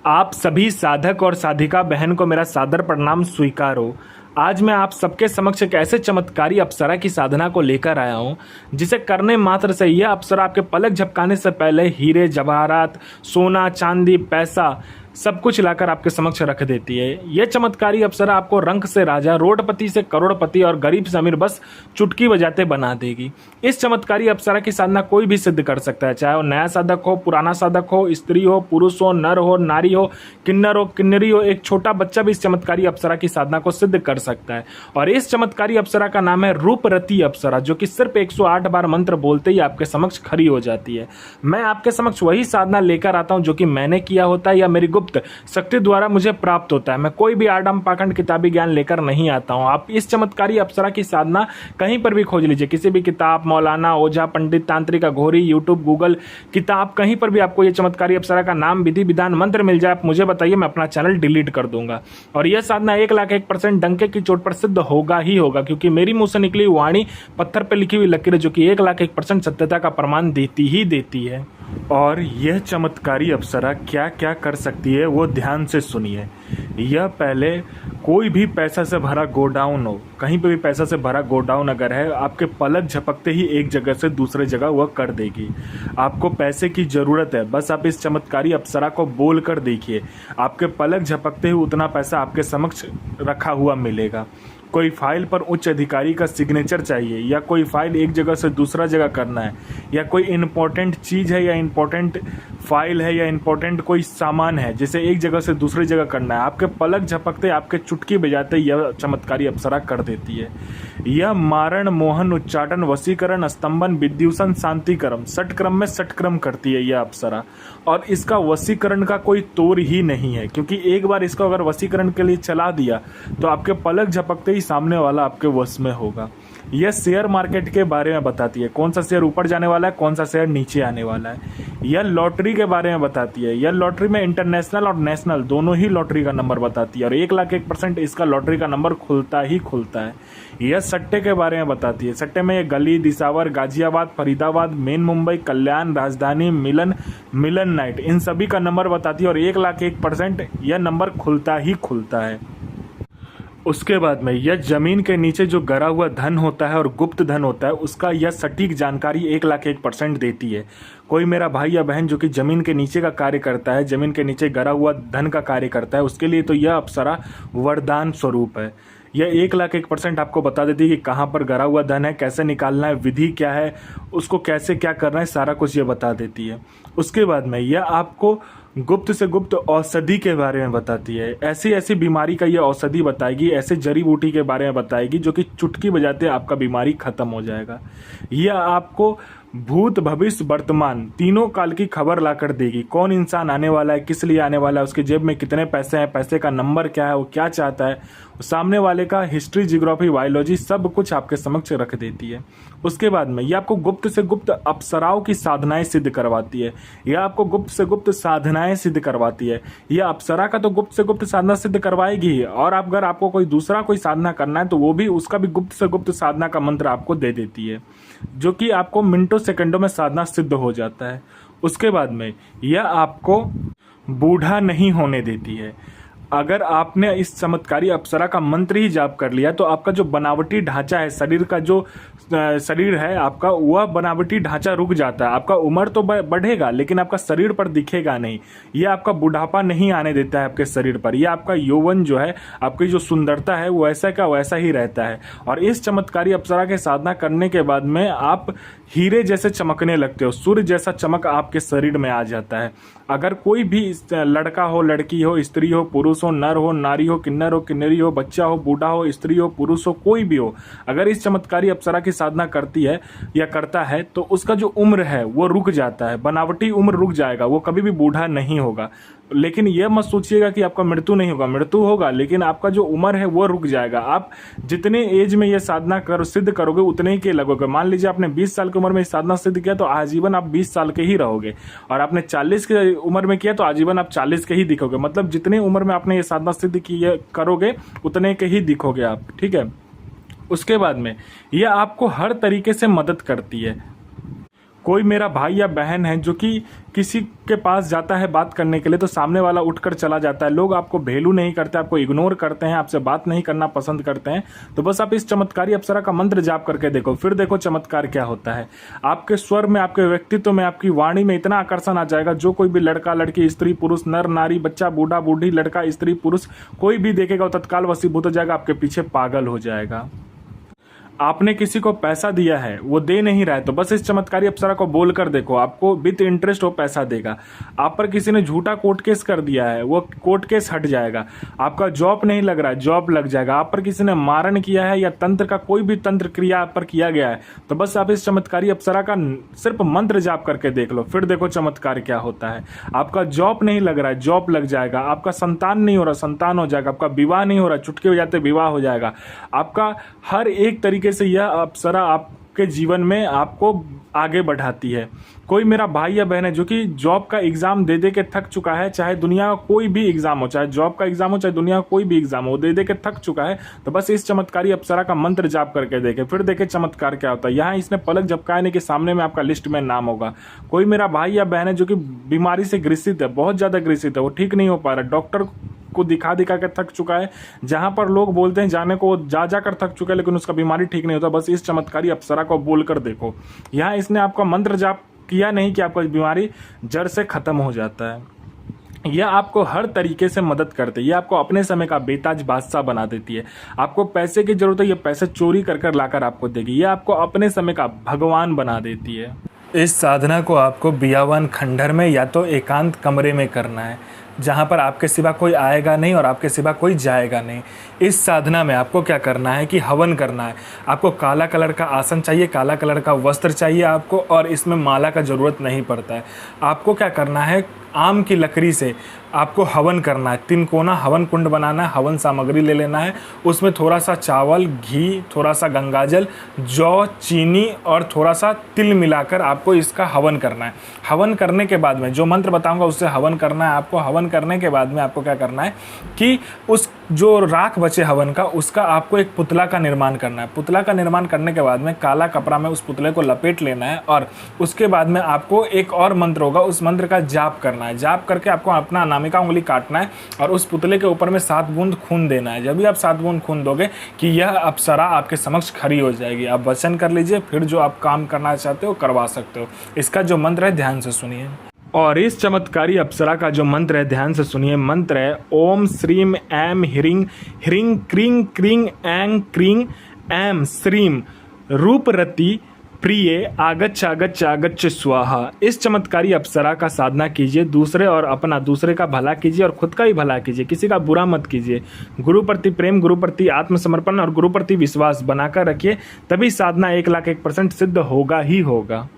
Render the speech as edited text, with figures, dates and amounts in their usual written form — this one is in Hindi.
आप सभी साधक और साधिका बहन को मेरा सादर प्रणाम स्वीकार हो। आज मैं आप सबके समक्ष एक ऐसे चमत्कारी अप्सरा की साधना को लेकर आया हूं जिसे करने मात्र से यह अप्सरा आपके पलक झपकाने से पहले हीरे जवाहरात, सोना, चांदी, पैसा सब कुछ लाकर आपके समक्ष रख देती है। यह चमत्कारी अप्सरा आपको रंक से राजा, रोडपति से करोड़पति और गरीब से अमीर बस चुटकी बजाते बना देगी। इस चमत्कारी अप्सरा की साधना कोई भी सिद्ध कर सकता है, चाहे वो नया साधक हो, पुराना साधक हो, स्त्री हो, पुरुष हो, नर हो, नारी हो, किन्नर हो, किन्नरी हो, एक छोटा बच्चा भी इस चमत्कारी अप्सरा की साधना को सिद्ध कर सकता है। और इस चमत्कारी अप्सरा का नाम है रूपरती अप्सरा, जो कि सिर्फ 108 बार मंत्र बोलते ही आपके समक्ष खड़ी हो जाती है। मैं आपके समक्ष वही साधना लेकर आता हूं जो कि मैंने किया होता है या मेरी गुप्त शक्ति द्वारा मुझे प्राप्त होता है। मैं कोई भी आडम पाखंड किताबी ज्ञान लेकर नहीं आता हूं। आप इस चमत्कारी अप्सरा की साधना कहीं पर भी खोज लीजिए, किसी भी किताब, मौलाना, ओझा, पंडित, तांत्रिक, अघोरी, यूट्यूब, गूगल, किताब, कहीं पर भी आपको यह चमत्कारी अप्सरा का नाम, विधि, विधान, मंत्र मिल जाए, आप मुझे बताइए, मैं अपना चैनल डिलीट कर दूंगा। और यह साधना 1,01% डंके की चोट पर सिद्ध होगा ही होगा, क्योंकि मेरी मुंह से निकली वाणी पत्थर पर लिखी हुई लकीर जो कि 1,01% सत्यता का प्रमाण देती ही देती है। और यह चमत्कारी अप्सरा क्या क्या कर सकती है वो ध्यान से सुनिए। यह पहले कोई भी पैसा से भरा गोडाउन हो, कहीं पे भी पैसा से भरा गोडाउन अगर है, आपके पलक झपकते ही एक जगह से दूसरे जगह वह कर देगी। आपको पैसे की जरूरत है, बस आप इस चमत्कारी अप्सरा को बोल कर देखिए, आपके पलक झपकते ही उतना पैसा आपके समक्ष रखा हुआ मिलेगा। कोई फाइल पर उच्च अधिकारी का सिग्नेचर चाहिए, या कोई फाइल एक जगह से दूसरा जगह करना है, या कोई इंपॉर्टेंट चीज़ है, या इंपॉर्टेंट फाइल है, या इंपॉर्टेंट कोई सामान है जिसे एक जगह से दूसरी जगह करना है, आपके पलक झपकते, आपके चुटकी बजाते यह चमत्कारी अप्सरा कर देती है। यह मारण, मोहन, उच्चाटन, वशीकरण, स्तंभन, विद्युषण, शांतिक्रम, षटक्रम में षटक्रम करती है यह अप्सरा। और इसका वशीकरण का कोई तोड़ ही नहीं है, क्योंकि एक बार इसको अगर वशीकरण के लिए चला दिया तो आपके पलक झपकते ही सामने वाला आपके वश में होगा। यह शेयर मार्केट के बारे में बताती है, कौन सा शेयर ऊपर जाने वाला है, कौन सा शेयर नीचे आने वाला है। यह लॉटरी के बारे में बताती है, यह लॉटरी में इंटरनेशनल और नेशनल दोनों ही लॉटरी का नंबर बताती है, और 1,01% इसका लॉटरी का नंबर खुलता ही खुलता है। यह सट्टे के बारे में बताती है, सट्टे में गली, दिसावर, गाजियाबाद, फरीदाबाद, मेन मुंबई, कल्याण, राजधानी, मिलन नाइट, इन सभी का नंबर बताती है, और 1,01% यह नंबर खुलता ही खुलता है। उसके बाद में यह जमीन के नीचे जो गरा हुआ धन होता है और गुप्त धन होता है, उसका यह सटीक जानकारी 1,01% देती है। कोई मेरा भाई या बहन जो कि जमीन के नीचे का कार्य करता है, जमीन के नीचे गरा हुआ धन का कार्य करता है, उसके लिए तो यह अप्सरा वरदान स्वरूप है। यह 1,01% आपको बता देती है कि कहाँ पर गरा हुआ धन है, कैसे निकालना है, विधि क्या है, उसको कैसे क्या करना है, सारा कुछ ये बता देती है। उसके बाद में यह आपको गुप्त से गुप्त औषधि के बारे में बताती है, ऐसी ऐसी बीमारी का ये औषधि बताएगी, ऐसे जड़ी बूटी के बारे में बताएगी जो कि चुटकी बजाते आपका बीमारी खत्म हो जाएगा। यह आपको भूत, भविष्य, वर्तमान तीनों काल की खबर ला कर देगी। कौन इंसान आने वाला है, किस लिए आने वाला है, उसके जेब में कितने पैसे हैं, पैसे का नंबर क्या है, वो क्या चाहता है, सामने वाले का हिस्ट्री, जियोग्राफी, बायोलॉजी सब कुछ आपके समक्ष रख देती है। उसके बाद में यह आपको गुप्त से गुप्त अप्सराओं की साधनाएं सिद्ध करवाती है, यह आपको गुप्त से गुप्त साधनाएं सिद्ध करवाती है। यह अप्सरा का तो गुप्त से गुप्त साधना सिद्ध करवाएगी ही, और अगर आपको कोई दूसरा कोई साधना करना है तो वो भी उसका भी गुप्त से गुप्त साधना का मंत्र आपको दे देती है, जो कि आपको मिनटों सेकंडों में साधना सिद्ध हो जाता है। उसके बाद में यह आपको बूढ़ा नहीं होने देती है। अगर आपने इस चमत्कारी अप्सरा का मंत्र ही जाप कर लिया तो आपका जो बनावटी ढांचा है, शरीर का जो शरीर है आपका, वह बनावटी ढांचा रुक जाता है। आपका उम्र तो बढ़ेगा लेकिन आपका शरीर पर दिखेगा नहीं। यह आपका बुढ़ापा नहीं आने देता है आपके शरीर पर। यह आपका यौवन जो है, आपकी जो सुंदरता है वो वैसा का वैसा ही रहता है। और इस चमत्कारी अप्सरा के साधना करने के बाद में आप हीरे जैसे चमकने लगते हो, सूर्य जैसा चमक आपके शरीर में आ जाता है। अगर कोई भी लड़का हो, लड़की हो, स्त्री हो, पुरुष हो, नर हो, नारी हो, किन्नर हो, किन्नरी हो, बच्चा हो, बूढ़ा हो, स्त्री हो, पुरुष हो, कोई भी हो, अगर इस चमत्कारी अप्सरा की साधना करती है या करता है तो उसका जो उम्र है वो रुक जाता है, बनावटी उम्र रुक जाएगा, वो कभी भी बूढ़ा नहीं होगा। लेकिन यह मत सोचिएगा कि आपका मृत्यु नहीं होगा, मृत्यु होगा लेकिन आपका जो उम्र है वो रुक जाएगा। आप जितने एज में ये साधना सिद्ध करोगे उतने ही के लगोगे। मान लीजिए आपने 20 साल की उम्र में साधना सिद्ध किया तो आजीवन आप 20 साल के ही रहोगे, और आपने 40 की उम्र में किया तो आजीवन आप 40 के ही दिखोगे। मतलब जितने उम्र में आपने ये साधना सिद्ध की करोगे उतने के ही दिखोगे आप, ठीक है। उसके बाद में यह आपको हर तरीके से मदद करती है। कोई मेरा भाई या बहन है जो कि किसी के पास जाता है बात करने के लिए तो सामने वाला उठकर चला जाता है, लोग आपको वैल्यू नहीं करते, आपको इग्नोर करते हैं, आपसे बात नहीं करना पसंद करते हैं, तो बस आप इस चमत्कारी अप्सरा का मंत्र जाप करके देखो, फिर देखो चमत्कार क्या होता है। आपके स्वर में, आपके व्यक्तित्व में, आपकी वाणी में इतना आकर्षण आ जाएगा, जो कोई भी लड़का लड़की, स्त्री पुरुष, नर नारी, बच्चा बूढ़ा बूढ़ी, लड़का स्त्री पुरुष, कोई भी देखेगा वो तत्काल वशीभूत हो जाएगा, आपके पीछे पागल हो जाएगा। आपने किसी को पैसा दिया है, वो दे नहीं रहा है, तो बस इस चमत्कारी अप्सरा को बोल कर देखो, आपको विद इंटरेस्ट वो पैसा देगा। आप पर किसी ने झूठा कोर्ट केस कर दिया है, वो कोर्ट केस हट जाएगा। आपका जॉब नहीं लग रहा है, जॉब लग जाएगा। आप पर किसी ने मारण किया है या तंत्र का कोई भी तंत्र क्रिया आप पर किया गया है, तो बस आप इस चमत्कारी अप्सरा का सिर्फ मंत्र जाप करके देख लो, फिर देखो चमत्कार क्या होता है। आपका जॉब नहीं लग रहा है, जॉब लग जाएगा। आपका संतान नहीं हो रहा, संतान हो जाएगा। आपका विवाह नहीं हो रहा, चुटकी हो जाते विवाह हो जाएगा। आपका हर एक तरीके से यह अप्सरा आपके जीवन में आपको आगे बढ़ाती है। कोई मेरा भाई या बहन है जो कि जॉब का एग्जाम दे दे के थक चुका है, चाहे दुनिया का कोई भी एग्जाम हो, चाहे जॉब का एग्जाम हो, चाहे दुनिया का कोई भी एग्जाम हो, दे दे के थक चुका है, तो बस इस चमत्कारी अप्सरा का मंत्र जाप करके देखे, फिर देखे चमत्कार क्या होता है। यहाँ इसने पलक झपकाने के सामने में आपका लिस्ट में नाम होगा। कोई मेरा भाई या बहन है जो कि बीमारी से ग्रसित है, बहुत ज्यादा ग्रसित है, वो ठीक नहीं हो पा रहा, डॉक्टर को दिखा दिखा के थक चुका है, जहां पर लोग बोलते हैं जाने को, जा कर थक चुका है, लेकिन उसका बीमारी ठीक नहीं होता। बस इस चमत्कारी अप्सरा को बोलकर देखो। यहाँ इसने आपका मंत्र जाप किया नहीं कि आपका बीमारी जड़ से खत्म हो जाता है। यह आपको हर तरीके से मदद करती है। यह आपको अपने समय का बेताज बादशाह बना देती है। आपको पैसे की जरूरत है, ये पैसे चोरी कर लाकर आपको देगी। यह आपको अपने समय का भगवान बना देती है। इस साधना को आपको बियावान खंडहर में या तो एकांत कमरे में करना है, जहाँ पर आपके सिवा कोई आएगा नहीं और आपके सिवा कोई जाएगा नहीं। इस साधना में आपको क्या करना है कि हवन करना है। आपको काला कलर का आसन चाहिए, काला कलर का वस्त्र चाहिए आपको, और इसमें माला का ज़रूरत नहीं पड़ता है। आपको क्या करना है, आम की लकड़ी से आपको हवन करना है। 3 कोना हवन कुंड बनाना है, हवन सामग्री ले लेना है, उसमें थोड़ा सा चावल, घी, थोड़ा सा गंगाजल, जौ, चीनी और थोड़ा सा तिल मिलाकर आपको इसका हवन करना है। हवन करने के बाद में जो मंत्र बताऊंगा उससे हवन करना है आपको। हवन करने के बाद में आपको क्या करना है कि उस जो राख बचे हवन का, उसका आपको एक पुतला का निर्माण करना है। पुतला का निर्माण करने के बाद में काला कपड़ा में उस पुतले को लपेट लेना है, और उसके बाद में आपको एक और मंत्र होगा, उस मंत्र का जाप करना है। जाप करके आपको अपना अनामिका उंगली काटना है और उस पुतले के ऊपर में 7 बूंद खून देना है। जब भी आप 7 बूंद खून दोगे कि यह अप्सरा आपके समक्ष खड़ी हो जाएगी। आप वचन कर लीजिए, फिर जो आप काम करना चाहते हो करवा सकते हो। इसका जो मंत्र है ध्यान से सुनिए। और इस चमत्कारी अप्सरा का जो मंत्र है ध्यान से सुनिए। मंत्र है ओम श्रीम ऐम ह्रीं ह्रीं क्रीं क्रीं ऐं क्रीं ऐम श्रीम रूपरति प्रिय आगच्छ आगच्छ आगच्छ स्वाहा। इस चमत्कारी अप्सरा का साधना कीजिए, दूसरे और अपना दूसरे का भला कीजिए और खुद का भी भला कीजिए, किसी का बुरा मत कीजिए। गुरु प्रति प्रेम, गुरु प्रति आत्मसमर्पण और गुरु प्रति विश्वास बनाकर रखिए, तभी साधना 1,01,000% सिद्ध होगा ही होगा।